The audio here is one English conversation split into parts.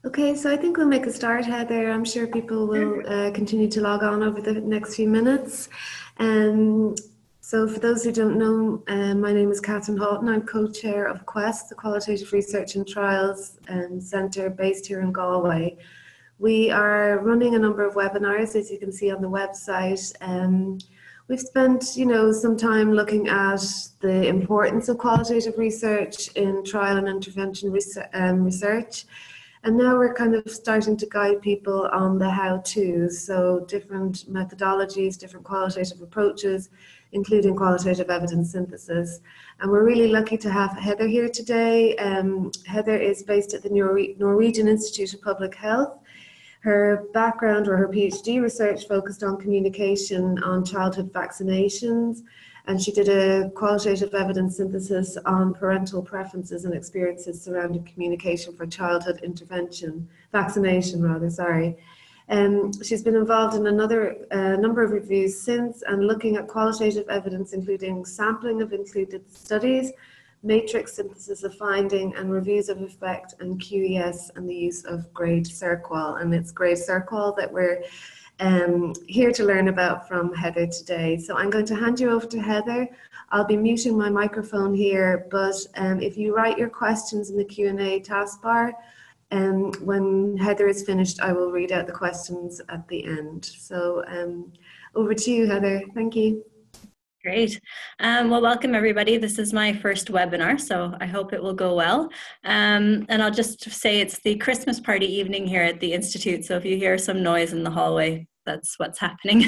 Okay, so I think we'll make a start, Heather. I'm sure people will continue to log on over the next few minutes. Um, so for those who don't know, my name is Catherine Houghton. I'm co-chair of Quest, the Qualitative Research and Trials Centre based here in Galway. We are running a number of webinars, as you can see on the website. We've spent, some time looking at the importance of qualitative research in trial and intervention research. And now we're kind of starting to guide people on the how-tos, so different methodologies, different qualitative approaches, including qualitative evidence synthesis. And we're really lucky to have Heather here today. Heather is based at the Norwegian Institute of Public Health. Her background or her PhD research focused on communication on childhood vaccinations, and she did a qualitative evidence synthesis on parental preferences and experiences surrounding communication for childhood vaccination rather, sorry. She's been involved in a number of reviews since and looking at qualitative evidence, including sampling of included studies, matrix synthesis of finding, and reviews of effect and QES and the use of GRADE CERQual. And it's GRADE CERQual that we're here to learn about from Heather today. So I'm going to hand you over to Heather. I'll be muting my microphone here, but if you write your questions in the Q&A taskbar, when Heather is finished, I will read out the questions at the end. So over to you, Heather. Thank you. Great. Well, welcome everybody. This is my first webinar, so I hope it will go well. And I'll just say it's the Christmas party evening here at the Institute, so if you hear some noise in the hallway, that's what's happening.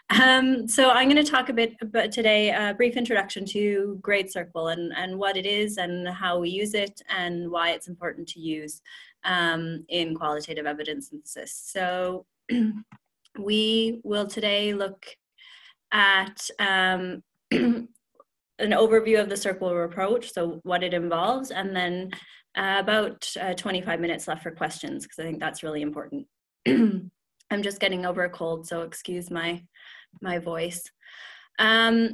So I'm going to talk a bit about today, a brief introduction to GRADE CERQual and what it is and how we use it and why it's important to use in qualitative evidence synthesis. So we will today look at an overview of the CERQual approach, so what it involves, and then about 25 minutes left for questions, because I think that's really important. I'm just getting over a cold, so excuse my voice.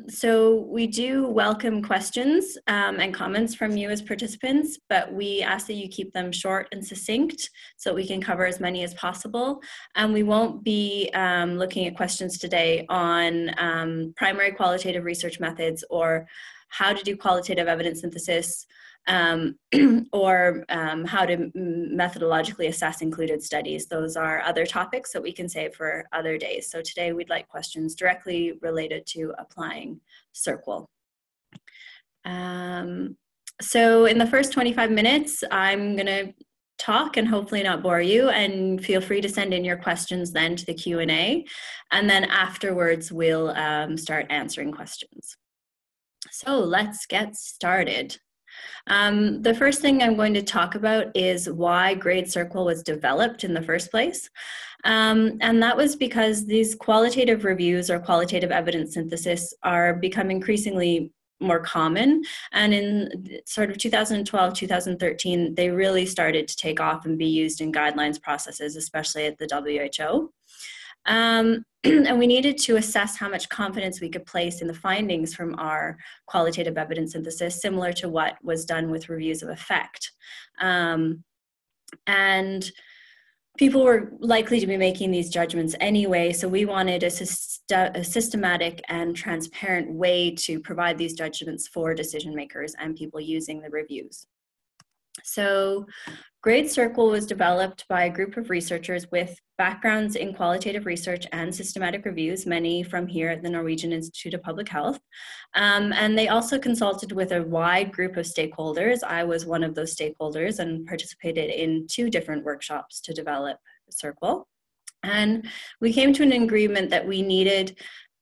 So we do welcome questions and comments from you as participants, but we ask that you keep them short and succinct so we can cover as many as possible. And we won't be looking at questions today on primary qualitative research methods or how to do qualitative evidence synthesis or how to methodologically assess included studies. Those are other topics that we can save for other days. So today we'd like questions directly related to applying CERQual. So in the first 25 minutes, I'm going to talk and hopefully not bore you, and feel free to send in your questions then to the Q&A, and then afterwards we'll start answering questions. So let's get started. The first thing I'm going to talk about is why GRADE CERQual was developed in the first place. And that was because these qualitative reviews or qualitative evidence synthesis are becoming increasingly more common. And in sort of 2012, 2013, they really started to take off and be used in guidelines processes, especially at the WHO. And we needed to assess how much confidence we could place in the findings from our qualitative evidence synthesis, similar to what was done with reviews of effect. And people were likely to be making these judgments anyway, so we wanted a systematic and transparent way to provide these judgments for decision makers and people using the reviews. So GRADE CERQual was developed by a group of researchers with backgrounds in qualitative research and systematic reviews, many from here at the Norwegian Institute of Public Health. And they also consulted with a wide group of stakeholders. I was one of those stakeholders and participated in 2 different workshops to develop CERQual. And we came to an agreement that we needed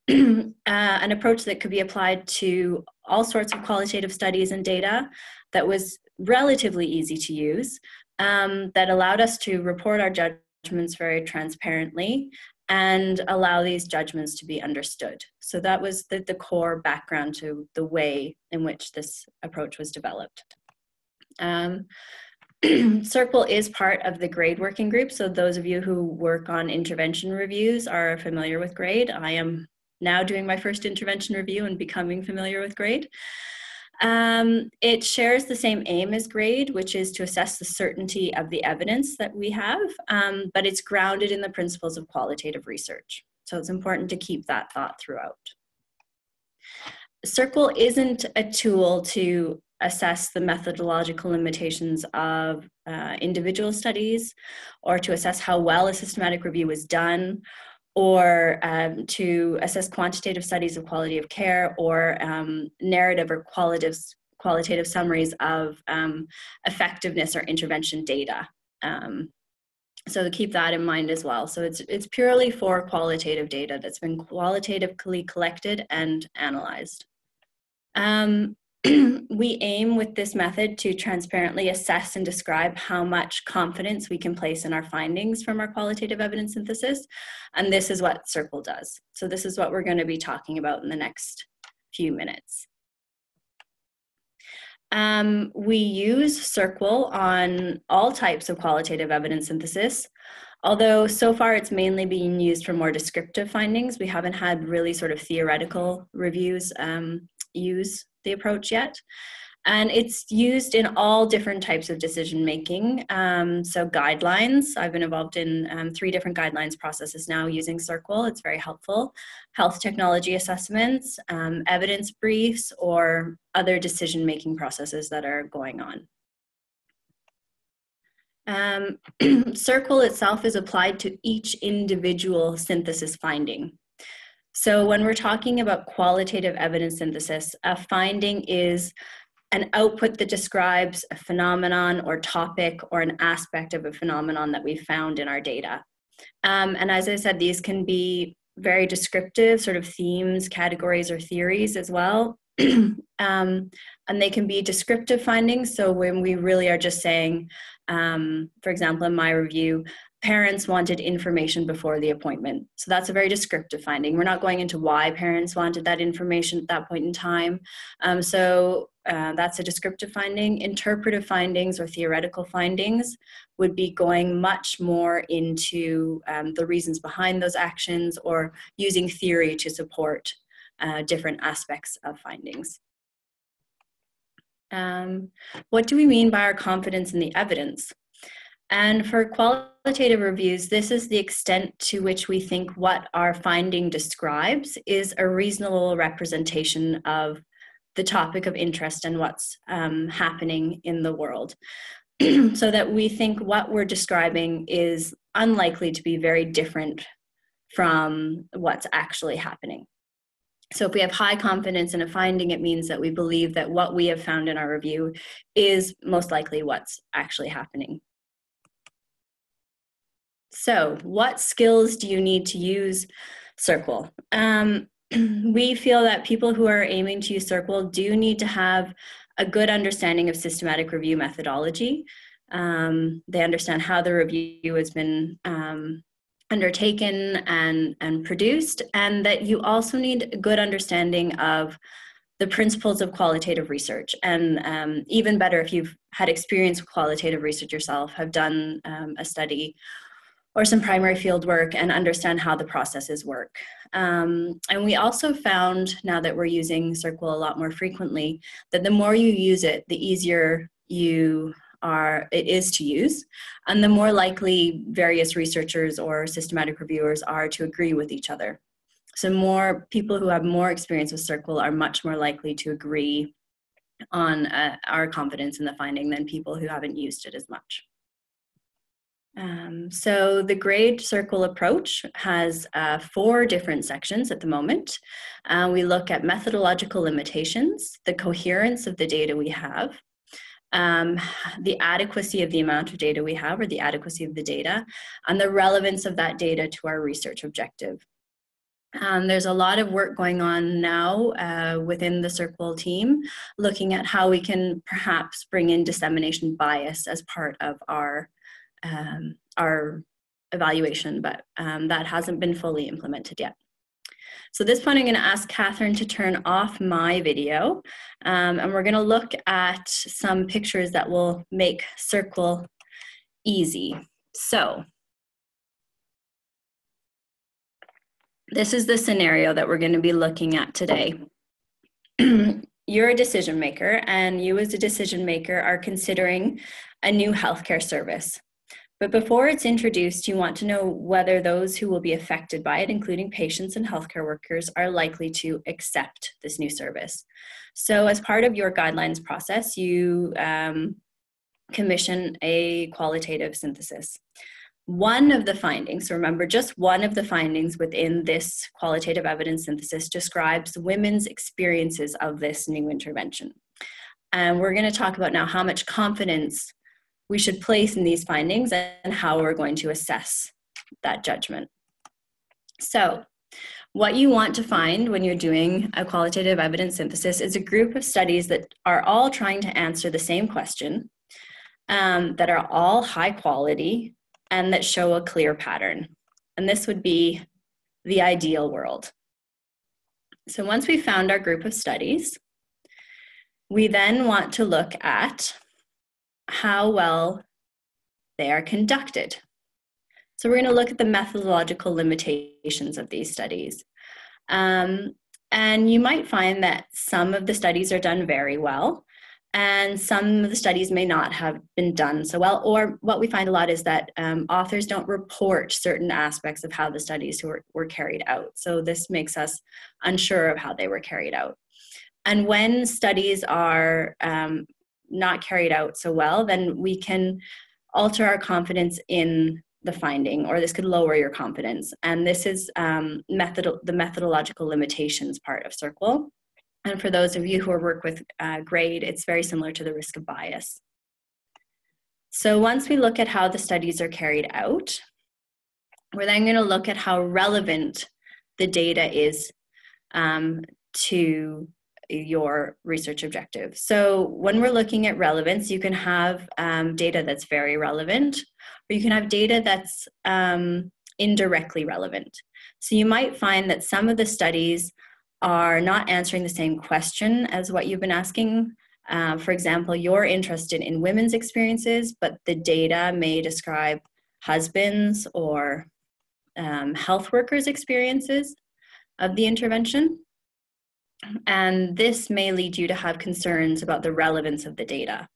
an approach that could be applied to all sorts of qualitative studies and data that was relatively easy to use, that allowed us to report our judgments very transparently and allow these judgments to be understood. So that was the core background to the way in which this approach was developed. CERQual is part of the GRADE working group, so those of you who work on intervention reviews are familiar with GRADE. I am now doing my first intervention review and becoming familiar with GRADE. It shares the same aim as GRADE, which is to assess the certainty of the evidence that we have, but it's grounded in the principles of qualitative research. So it's important to keep that thought throughout. CERQual isn't a tool to assess the methodological limitations of individual studies, or to assess how well a systematic review was done, or to assess quantitative studies of quality of care, or narrative or qualitative summaries of effectiveness or intervention data. So to keep that in mind as well. So it's purely for qualitative data that's been qualitatively collected and analyzed. We aim with this method to transparently assess and describe how much confidence we can place in our findings from our qualitative evidence synthesis. And this is what CERQual does. So this is what we're going to be talking about in the next few minutes. We use CERQual on all types of qualitative evidence synthesis. Although so far it's mainly being used for more descriptive findings. We haven't had really sort of theoretical reviews use the approach yet. And it's used in all different types of decision making. So guidelines, I've been involved in 3 different guidelines processes now using CERQual. It's very helpful. Health technology assessments, evidence briefs, or other decision making processes that are going on. CERQual itself is applied to each individual synthesis finding. So when we're talking about qualitative evidence synthesis, a finding is an output that describes a phenomenon or topic or an aspect of a phenomenon that we found in our data. And as I said, these can be very descriptive, sort of themes, categories, or theories as well. And they can be descriptive findings. So when we really are just saying, for example, in my review, parents wanted information before the appointment. So that's a very descriptive finding. We're not going into why parents wanted that information at that point in time. That's a descriptive finding. Interpretive findings or theoretical findings would be going much more into the reasons behind those actions, or using theory to support different aspects of findings. What do we mean by our confidence in the evidence? And for qualitative reviews, this is the extent to which we think what our finding describes is a reasonable representation of the topic of interest and what's happening in the world. So that we think what we're describing is unlikely to be very different from what's actually happening. So if we have high confidence in a finding, it means that we believe that what we have found in our review is most likely what's actually happening. So what skills do you need to use CERQual? We feel that people who are aiming to use CERQual do need to have a good understanding of systematic review methodology. They understand how the review has been undertaken and produced, and that you also need a good understanding of the principles of qualitative research. And even better, if you've had experience with qualitative research yourself, have done a study or some primary field work and understand how the processes work. And we also found, now that we're using CERQual a lot more frequently, that the more you use it, the easier it is to use, and the more likely various researchers or systematic reviewers are to agree with each other. So more people who have more experience with CERQual are much more likely to agree on our confidence in the finding than people who haven't used it as much. So the GRADE CERQual approach has 4 different sections at the moment. We look at methodological limitations, the coherence of the data we have, the adequacy of the amount of data we have, or the adequacy of the data, and the relevance of that data to our research objective. There's a lot of work going on now within the CERQual team, looking at how we can perhaps bring in dissemination bias as part of our evaluation, but that hasn't been fully implemented yet. So at this point, I'm going to ask Catherine to turn off my video, and we're going to look at some pictures that will make CERQual easy. So this is the scenario that we're going to be looking at today. you're a decision maker, and you as a decision maker are considering a new healthcare service. But before it's introduced, you want to know whether those who will be affected by it, including patients and healthcare workers, are likely to accept this new service. So as part of your guidelines process, you commission a qualitative synthesis. One of the findings, so remember, just one of the findings within this qualitative evidence synthesis describes women's experiences of this new intervention. And we're going to talk about now how much confidence we should place in these findings and how we're going to assess that judgment. So what you want to find when you're doing a qualitative evidence synthesis is a group of studies that are all trying to answer the same question, that are all high quality, and that show a clear pattern. And this would be the ideal world. So once we've found our group of studies, we then want to look at how well they are conducted. So we're going to look at the methodological limitations of these studies. And you might find that some of the studies are done very well, and some of the studies may not have been done so well, or what we find a lot is that authors don't report certain aspects of how the studies were carried out. So this makes us unsure of how they were carried out. And when studies are not carried out so well, then we can alter our confidence in the finding, or this could lower your confidence. And this is the methodological limitations part of CERQual. And for those of you who work with GRADE, it's very similar to the risk of bias. So once we look at how the studies are carried out, we're then going to look at how relevant the data is to your research objective. So when we're looking at relevance, you can have data that's very relevant, or you can have data that's indirectly relevant. So you might find that some of the studies are not answering the same question as what you've been asking. For example, you're interested in women's experiences, but the data may describe husbands or health workers' experiences of the intervention. And this may lead you to have concerns about the relevance of the data.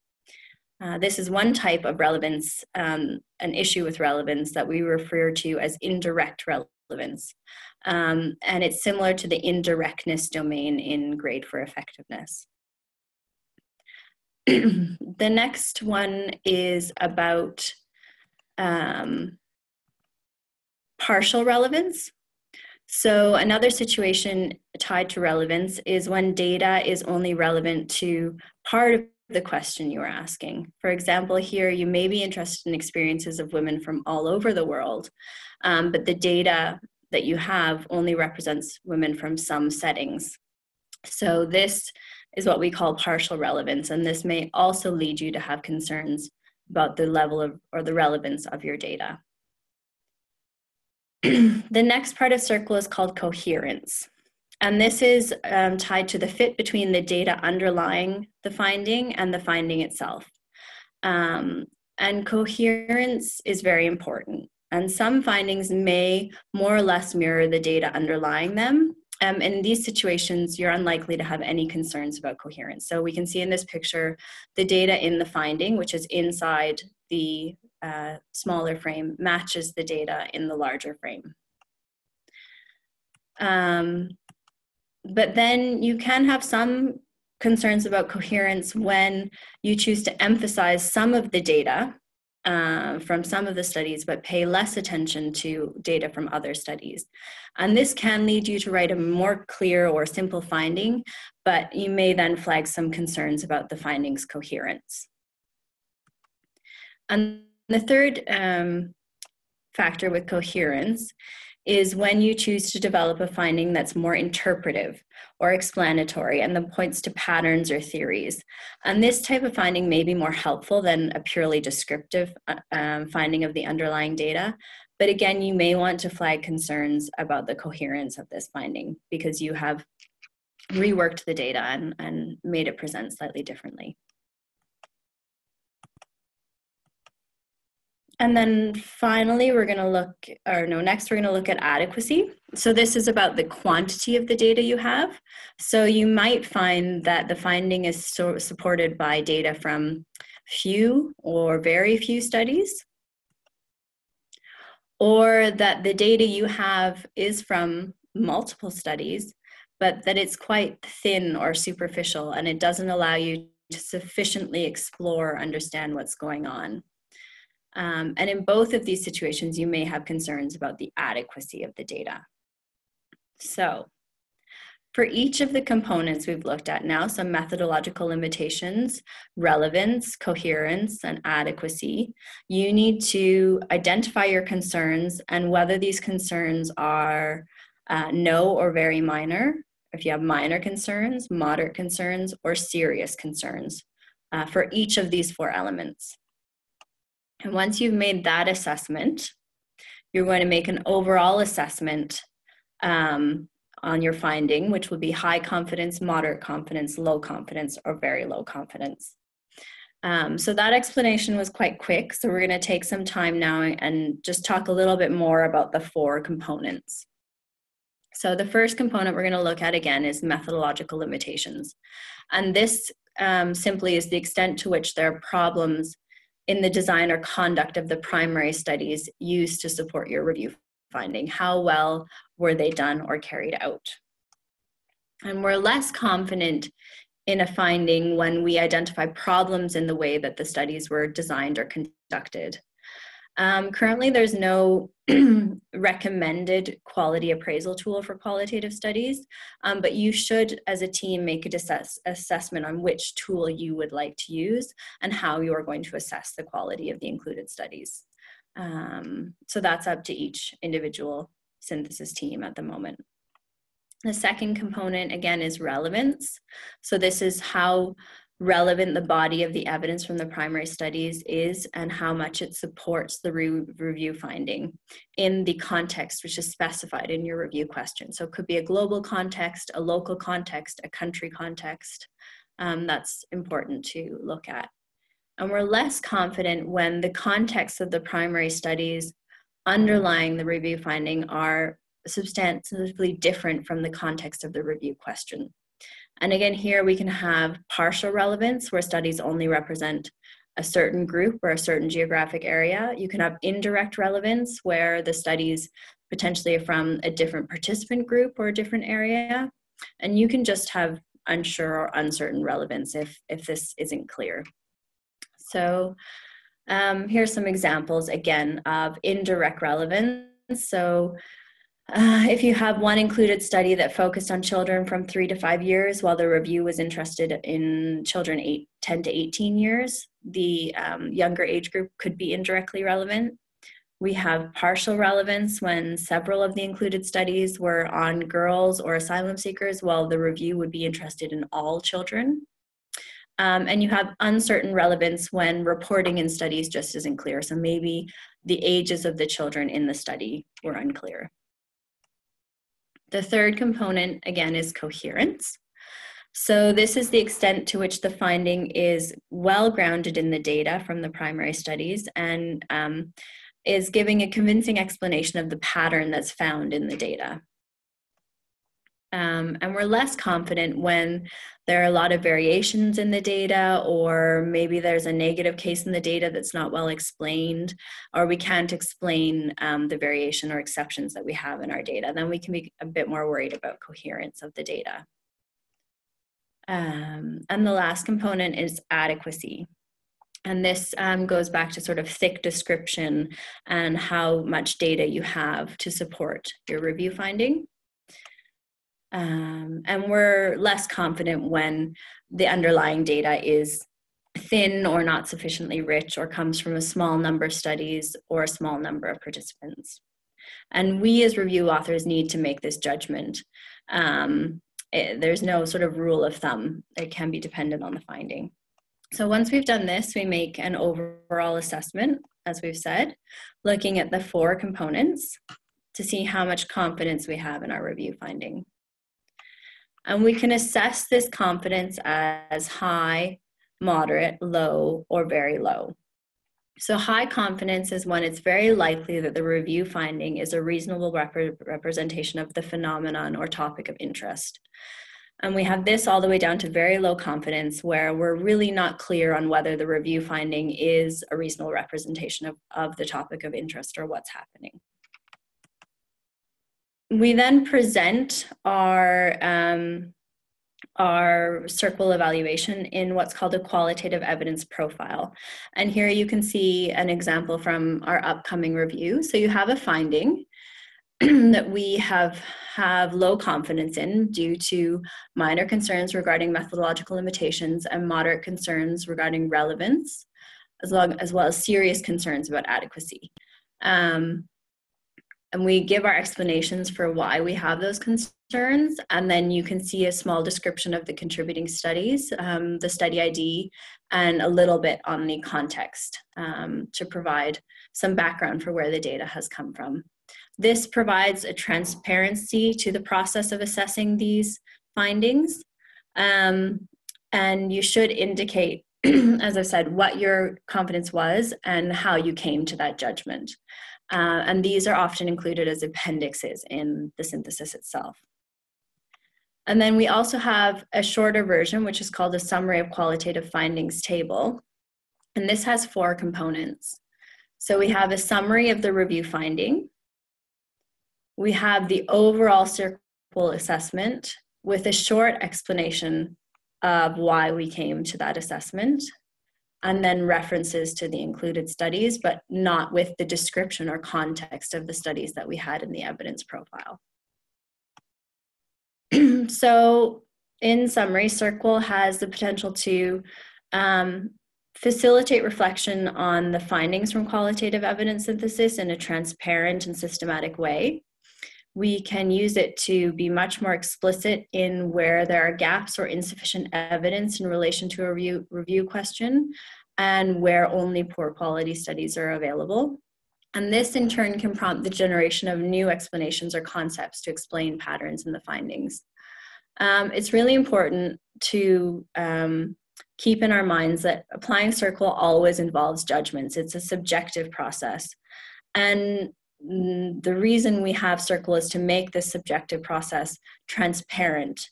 This is one type of relevance, an issue with relevance that we refer to as indirect relevance. And it's similar to the indirectness domain in GRADE for effectiveness. The next one is about partial relevance. So another situation tied to relevance is when data is only relevant to part of the question you are asking. For example, here you may be interested in experiences of women from all over the world, but the data that you have only represents women from some settings. So this is what we call partial relevance, and this may also lead you to have concerns about the level of or the relevance of your data. The next part of CERQual is called coherence. And this is tied to the fit between the data underlying the finding and the finding itself. And coherence is very important. And some findings may more or less mirror the data underlying them. In these situations, you're unlikely to have any concerns about coherence. So we can see in this picture, the data in the finding, which is inside the smaller frame, matches the data in the larger frame. But then you can have some concerns about coherence when you choose to emphasize some of the data from some of the studies, but pay less attention to data from other studies. And this can lead you to write a more clear or simple finding, but you may then flag some concerns about the finding's coherence. And the third factor with coherence is when you choose to develop a finding that's more interpretive or explanatory and that points to patterns or theories. And this type of finding may be more helpful than a purely descriptive finding of the underlying data. But again, you may want to flag concerns about the coherence of this finding because you have reworked the data and made it present slightly differently. And then finally, next we're going to look at adequacy. So this is about the quantity of the data you have. So you might find that the finding is supported by data from few or very few studies, or that the data you have is from multiple studies, but that it's quite thin or superficial and it doesn't allow you to sufficiently explore or understand what's going on. And in both of these situations, you may have concerns about the adequacy of the data. So for each of the components we've looked at now, some methodological limitations, relevance, coherence, and adequacy, you need to identify your concerns and whether these concerns are no or very minor, if you have minor concerns, moderate concerns, or serious concerns for each of these 4 elements. And once you've made that assessment, you're going to make an overall assessment on your finding, which will be high confidence, moderate confidence, low confidence, or very low confidence. So that explanation was quite quick. So we're going to take some time now and just talk a little bit more about the 4 components. So the first component we're going to look at again is methodological limitations. And this simply is the extent to which there are problems in the design or conduct of the primary studies used to support your review finding. How well were they done or carried out? And we're less confident in a finding when we identify problems in the way that the studies were designed or conducted. Currently, there's no recommended quality appraisal tool for qualitative studies, but you should, as a team, make a assessment on which tool you would like to use and how you are going to assess the quality of the included studies. So that's up to each individual synthesis team at the moment. The second component, again, is relevance. So this is how relevant the body of the evidence from the primary studies is and how much it supports the review finding in the context which is specified in your review question. So it could be a global context, a local context, a country context. That's important to look at. And we're less confident when the context of the primary studies underlying the review finding are substantively different from the context of the review question. And again, here we can have partial relevance where studies only represent a certain group or a certain geographic area. You can have indirect relevance where the studies potentially are from a different participant group or a different area. And you can just have unsure or uncertain relevance if this isn't clear. So here's some examples again of indirect relevance. So if you have one included study that focused on children from 3 to 5 years, while the review was interested in children 10 to 18 years, the younger age group could be indirectly relevant. We have partial relevance when several of the included studies were on girls or asylum seekers, while the review would be interested in all children. And you have uncertain relevance when reporting in studies just isn't clear. So maybe the ages of the children in the study were unclear. The third component, again, is coherence. So this is the extent to which the finding is well grounded in the data from the primary studies and is giving a convincing explanation of the pattern that's found in the data. And we're less confident when there are a lot of variations in the data, or maybe there's a negative case in the data that's not well explained, or we can't explain the variation or exceptions that we have in our data. Then we can be a bit more worried about coherence of the data. And the last component is adequacy. And this goes back to sort of thick description and how much data you have to support your review finding. And we're less confident when the underlying data is thin or not sufficiently rich or comes from a small number of studies or a small number of participants. And we as review authors need to make this judgment. There's no sort of rule of thumb. It can be dependent on the finding. So once we've done this, we make an overall assessment, as we've said, looking at the 4 components to see how much confidence we have in our review finding. And we can assess this confidence as high, moderate, low, or very low. So high confidence is when it's very likely that the review finding is a reasonable representation of the phenomenon or topic of interest. And we have this all the way down to very low confidence, where we're really not clear on whether the review finding is a reasonable representation of the topic of interest or what's happening. We then present our CERQual evaluation in what's called a qualitative evidence profile. And here you can see an example from our upcoming review. So you have a finding that we have low confidence in due to minor concerns regarding methodological limitations and moderate concerns regarding relevance, as well as serious concerns about adequacy. And we give our explanations for why we have those concerns, and then you can see a small description of the contributing studies, the study ID, and a little bit on the context to provide some background for where the data has come from. This provides a transparency to the process of assessing these findings, and you should indicate, as I said, what your confidence was and how you came to that judgment. And these are often included as appendixes in the synthesis itself. And then we also have a shorter version, which is called a summary of qualitative findings table. And this has 4 components. So we have a summary of the review finding. We have the overall CERQual assessment with a short explanation of why we came to that assessment, and then references to the included studies, but not with the description or context of the studies that we had in the evidence profile. So in summary, CERQual has the potential to facilitate reflection on the findings from qualitative evidence synthesis in a transparent and systematic way. We can use it to be much more explicit in where there are gaps or insufficient evidence in relation to a review question, and where only poor quality studies are available. And this in turn can prompt the generation of new explanations or concepts to explain patterns in the findings. It's really important to keep in our minds that applying CERQual always involves judgments. It's a subjective process. And the reason we have CERQual is to make this subjective process transparent.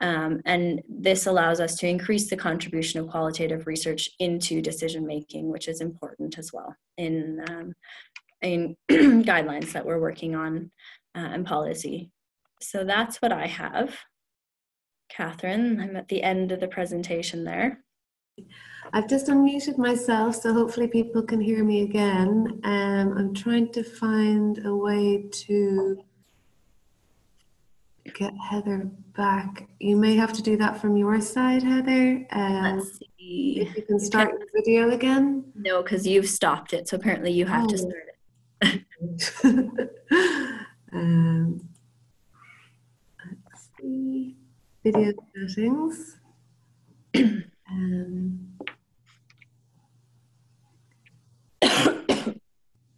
And this allows us to increase the contribution of qualitative research into decision-making, which is important as well in guidelines that we're working on and policy. So that's what I have. Catherine, I'm at the end of the presentation there. I've just unmuted myself, so hopefully people can hear me again. I'm trying to find a way to get Heather back. You may have to do that from your side, Heather. Let's see. If you can start the video again. No, because you've stopped it, so apparently you have to start it. Let's see. Video settings.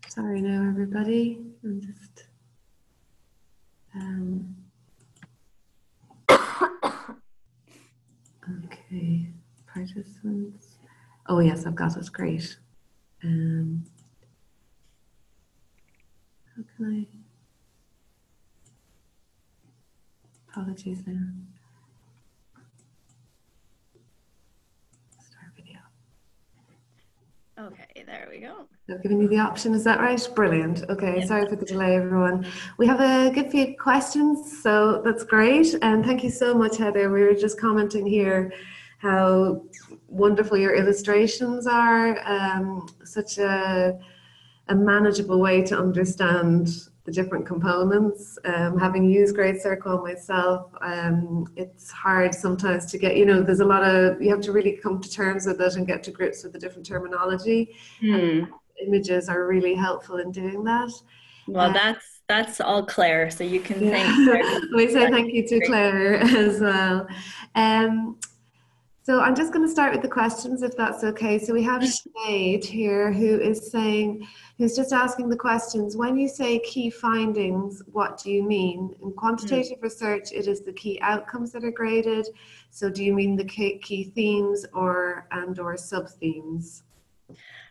Sorry now, everybody. I'm just okay. Participants. Oh yes, I've got it. Great. How can I? Apologies now. Start video. Okay, there we go. I've given you the option, is that right? Brilliant. Okay, yep. Sorry for the delay, everyone. We have a good few questions, so that's great. And thank you so much, Heather. We were just commenting here how wonderful your illustrations are. Such a manageable way to understand the different components. Having used GRADE CERQual myself, it's hard sometimes to get, there's a lot of, you have to really come to terms with it and get to grips with the different terminology. Images are really helpful in doing that. Well, that's all Claire, so you can thank Claire. We say thank you to Claire as well. So I'm just going to start with the questions, if that's okay. So we have Sinead here who's just asking the questions. When you say key findings, what do you mean? In quantitative research, it is the key outcomes that are graded. So do you mean the key themes or sub-themes?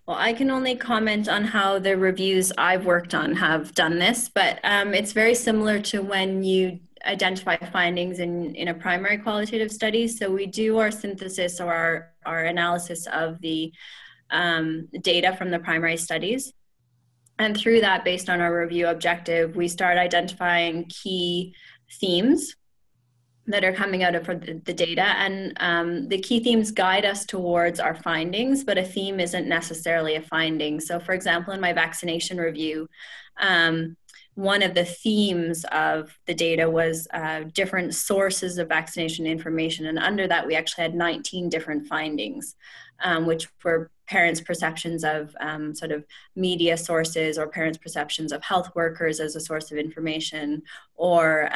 Well, I can only comment on how the reviews I've worked on have done this, but it's very similar to when you identify findings in a primary qualitative study. So we do our synthesis or our analysis of the data from the primary studies. And through that, based on our review objective, we start identifying key themes that are coming out of the data. And the key themes guide us towards our findings, but a theme isn't necessarily a finding. So for example, in my vaccination review, one of the themes of the data was different sources of vaccination information. And under that, we actually had 19 different findings, which were parents' perceptions of sort of media sources, or parents' perceptions of health workers as a source of information, or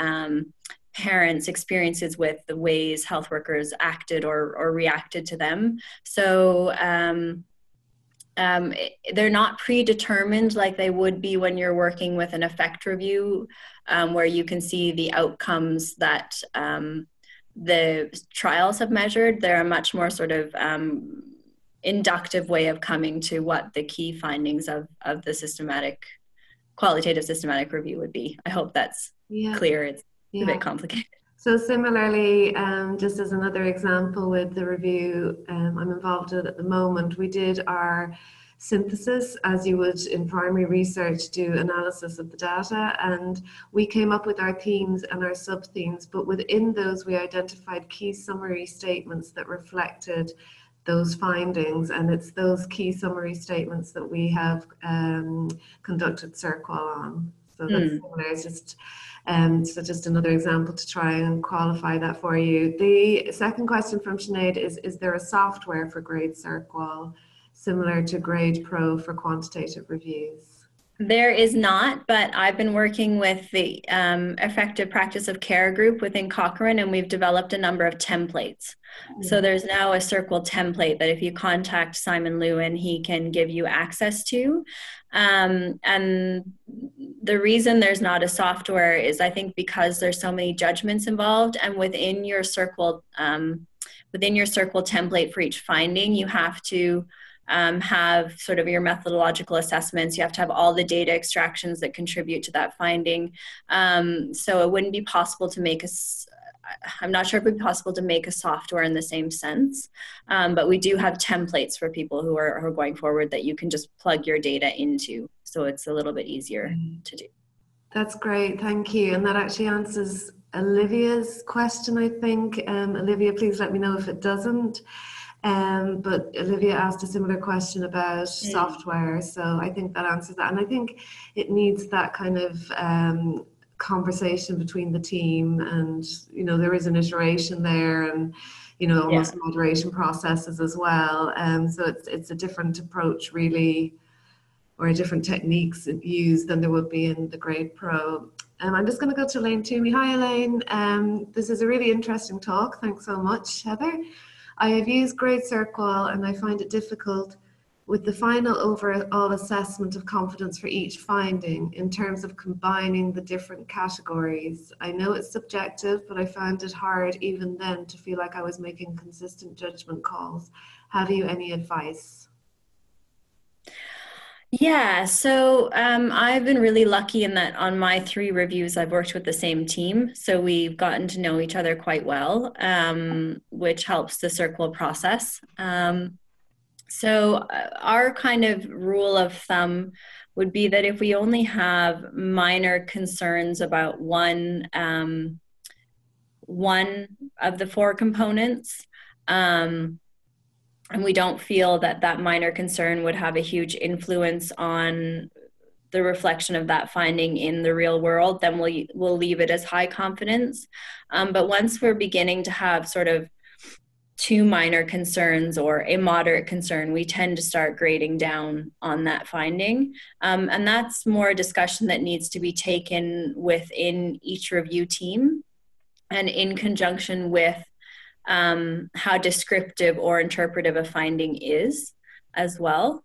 parents' experiences with the ways health workers acted or reacted to them. So they're not predetermined like they would be when you're working with an effect review, where you can see the outcomes that the trials have measured. They're a much more sort of inductive way of coming to what the key findings of the qualitative systematic review would be. I hope that's clear. It's a bit complicated. So similarly, just as another example with the review I'm involved in at the moment, we did our synthesis as you would in primary research do analysis of the data, and we came up with our themes and our sub-themes, but within those we identified key summary statements that reflected those findings, and it's those key summary statements that we have conducted CERQual on. So that's similar. It's just so just another example to try and qualify that for you. The second question from Sinead is there a software for GRADE CERQual similar to GRADE Pro for quantitative reviews? There is not, but I've been working with the Effective Practice of Care group within Cochrane, and we've developed a number of templates. So there's now a CERQual template that if you contact Simon Lewin, he can give you access to. And the reason there's not a software is, I think, because there's so many judgments involved, and within your CERQual template for each finding, you have to have sort of your methodological assessments. You have to have all the data extractions that contribute to that finding. So it wouldn't be possible to make I'm not sure if it would be possible to make a software in the same sense, but we do have templates for people who are going forward that you can just plug your data into. So it's a little bit easier to do. That's great, thank you. And that actually answers Olivia's question, I think. Olivia, please let me know if it doesn't. But Olivia asked a similar question about software, so I think that answers that. And I think it needs that kind of conversation between the team, and there is an iteration there, and almost moderation processes as well. So it's a different approach really, or different techniques used than there would be in the GRADE Pro. I'm just going to go to Elaine Toomey. Hi Elaine, this is a really interesting talk. Thanks so much, Heather. I have used GRADE CERQual and I find it difficult with the final overall assessment of confidence for each finding in terms of combining the different categories. I know it's subjective, but I found it hard even then to feel like I was making consistent judgment calls. Have you any advice? Yeah, so I've been really lucky in that on my 3 reviews, I've worked with the same team. So we've gotten to know each other quite well, which helps the CERQual process. So our kind of rule of thumb would be that if we only have minor concerns about one of the 4 components, and we don't feel that that minor concern would have a huge influence on the reflection of that finding in the real world, then we'll leave it as high confidence. But once we're beginning to have sort of 2 minor concerns or a moderate concern, we tend to start grading down on that finding. And that's more a discussion that needs to be taken within each review team and in conjunction with how descriptive or interpretive a finding is as well.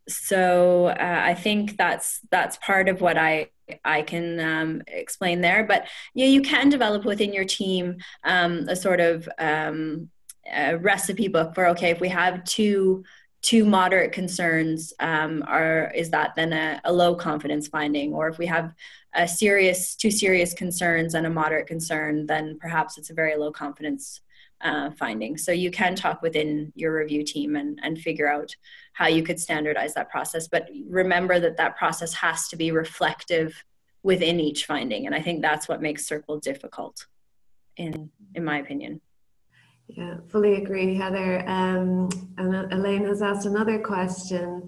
So I think that's part of what I can explain there. But yeah, you can develop within your team a sort of a recipe book for, okay, if we have two 2 moderate concerns, is that then a low confidence finding? Or if we have 2 serious concerns and a moderate concern, then perhaps it's a very low confidence finding. So you can talk within your review team and figure out how you could standardize that process. But remember that process has to be reflective within each finding. And I think that's what makes CERQual difficult, in my opinion. Yeah, fully agree, Heather. And Elaine has asked another question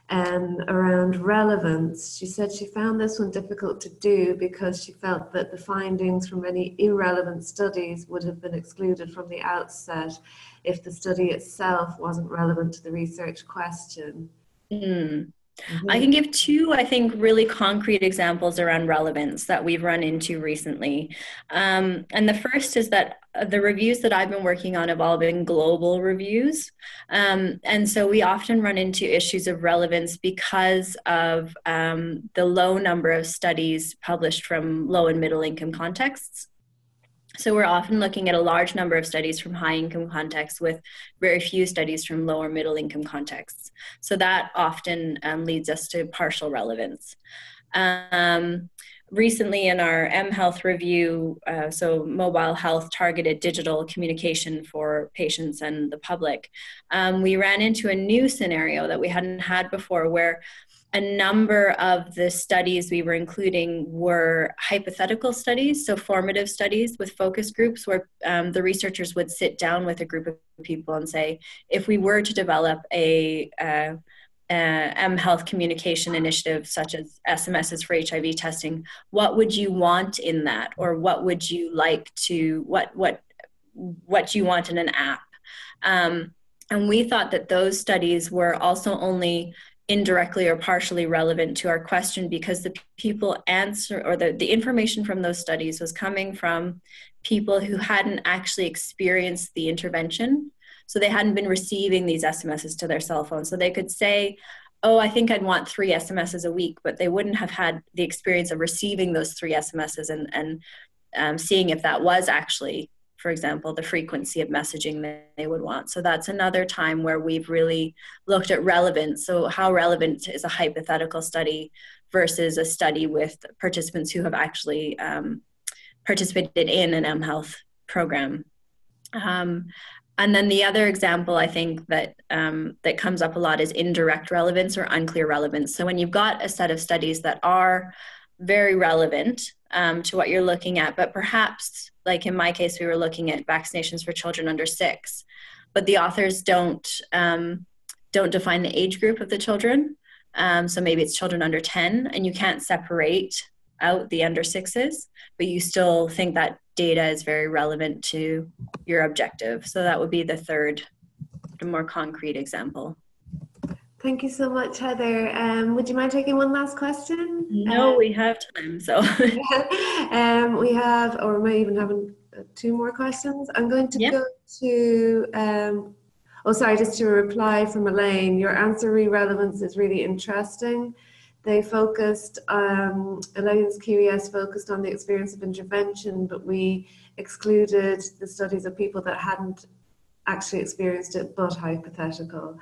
around relevance. She said she found this one difficult to do because she felt that the findings from any irrelevant studies would have been excluded from the outset if the study itself wasn't relevant to the research question. I can give 2, I think, really concrete examples around relevance that we've run into recently. And the first is that the reviews that I've been working on have all been global reviews. And so we often run into issues of relevance because of the low number of studies published from low and middle income contexts. So we're often looking at a large number of studies from high income contexts with very few studies from low or middle income contexts. So that often leads us to partial relevance. Recently in our mHealth review, so mobile health targeted digital communication for patients and the public, we ran into a new scenario that we hadn't had before, where a number of the studies we were including were hypothetical studies, so formative studies with focus groups, where the researchers would sit down with a group of people and say, if we were to develop a mHealth communication initiative such as SMSs for HIV testing, what would you want in that? Or what would you like to, what do you want in an app? And we thought that those studies were also only indirectly or partially relevant to our question because the people answer, or the information from those studies was coming from people who hadn't actually experienced the intervention. So they hadn't been receiving these SMSs to their cell phone. So they could say, oh, I think I'd want 3 SMSs a week, but they wouldn't have had the experience of receiving those 3 SMSs and seeing if that was actually, for example, the frequency of messaging that they would want. So that's another time where we've really looked at relevance. So how relevant is a hypothetical study versus a study with participants who have actually participated in an mHealth program. And then the other example I think that that comes up a lot is indirect relevance or unclear relevance. So when you've got a set of studies that are very relevant to what you're looking at, but perhaps, like in my case, we were looking at vaccinations for children under 6, but the authors don't define the age group of the children. So maybe it's children under 10, and you can't separate out the under 6s, but you still think that data is very relevant to your objective. So that would be the third, more concrete example. Thank you so much, Heather. Would you mind taking one last question? No, we have time, so. We have, or we may even have 2 more questions. I'm going to go to, just to reply from Elaine. Your answer re-relevance is really interesting. They focused, Elaine's QES focused on the experience of intervention, but we excluded the studies of people that hadn't actually experienced it, but hypothetical.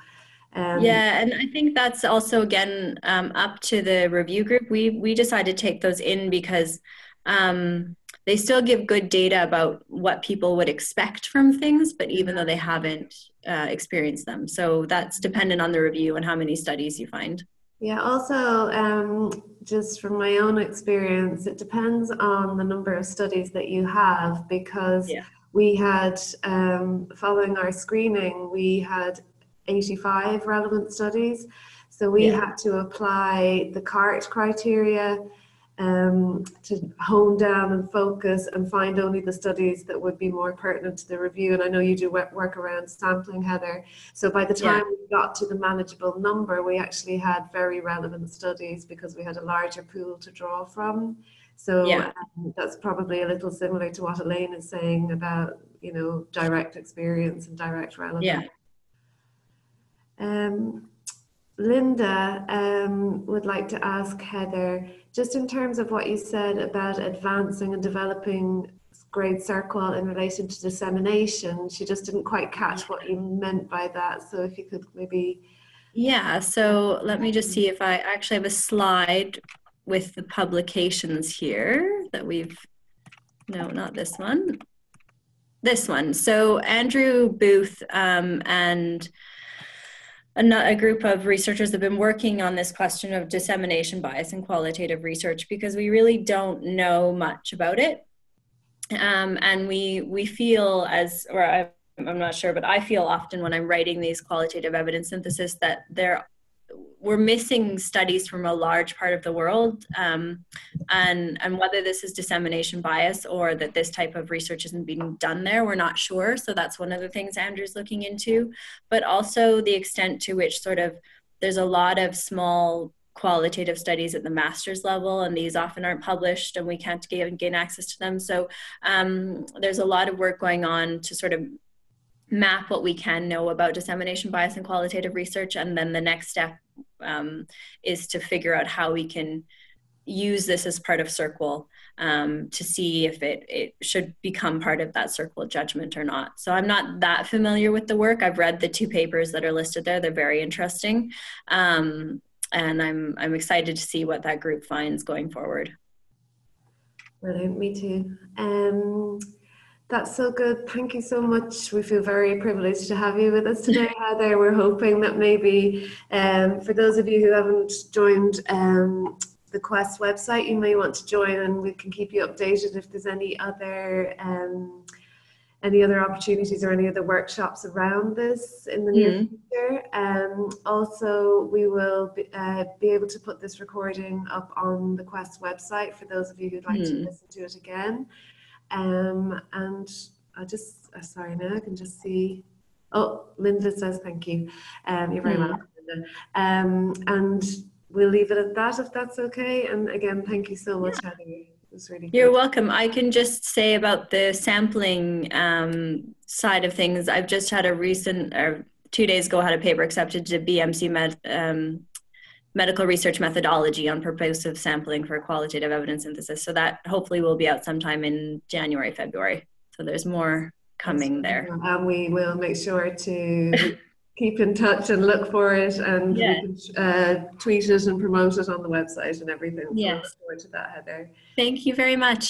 Yeah, and I think that's also, again, up to the review group. We decided to take those in because they still give good data about what people would expect from things, but even though they haven't experienced them. So that's dependent on the review and how many studies you find. Yeah, also, just from my own experience, it depends on the number of studies that you have, because we had, following our screening, we had 85 relevant studies. So we had to apply the CART criteria to hone down and focus and find only the studies that would be more pertinent to the review. And I know you do work around sampling, Heather. So by the time we got to the manageable number, we actually had very relevant studies because we had a larger pool to draw from. So that's probably a little similar to what Elaine is saying about, you know, direct experience and direct relevance. Yeah. Linda would like to ask Heather, just in terms of what you said about advancing and developing GRADE CERQual in relation to dissemination, she just didn't quite catch what you meant by that. So if you could maybe Yeah, so let me just see if I actually have a slide with the publications here that we've, no, not this one. This one. So Andrew Booth and a group of researchers have been working on this question of dissemination bias in qualitative research because we really don't know much about it. And we feel I'm not sure, but I feel often when I'm writing these qualitative evidence synthesis that we're missing studies from a large part of the world, and whether this is dissemination bias or that this type of research isn't being done there, we're not sure. So that's one of the things Andrew's looking into, but also the extent to which sort of there's a lot of small qualitative studies at the master's level, and these often aren't published and we can't gain access to them. So there's a lot of work going on to sort of map what we can know about dissemination bias in qualitative research, and then the next step is to figure out how we can use this as part of CERQual to see if it should become part of that CERQual judgment or not. So I'm not that familiar with the work. I've read the 2 papers that are listed there. They're very interesting. And I'm excited to see what that group finds going forward. Brilliant, me too. That's so good. Thank you so much. We feel very privileged to have you with us today, Heather. We're hoping that maybe for those of you who haven't joined the Quest website, you may want to join, and we can keep you updated if there's any other opportunities or any other workshops around this in the near future. Also, we will be able to put this recording up on the Quest website for those of you who'd like to listen to it again. And sorry, now I can just see, oh, Linda says thank you. You're very welcome, Linda. And we'll leave it at that if that's okay. And again, thank you so much, Heather. It was really You're good. welcome. I can just say about the sampling side of things, I've just had 2 days ago, had a paper accepted to BMC medical research methodology on purposive sampling for qualitative evidence synthesis. So that hopefully will be out sometime in January, February. So there's more coming there. And we will make sure to keep in touch and look for it, and we can tweet it and promote it on the website and everything. So Yes. I look forward to that, Heather. Thank you very much.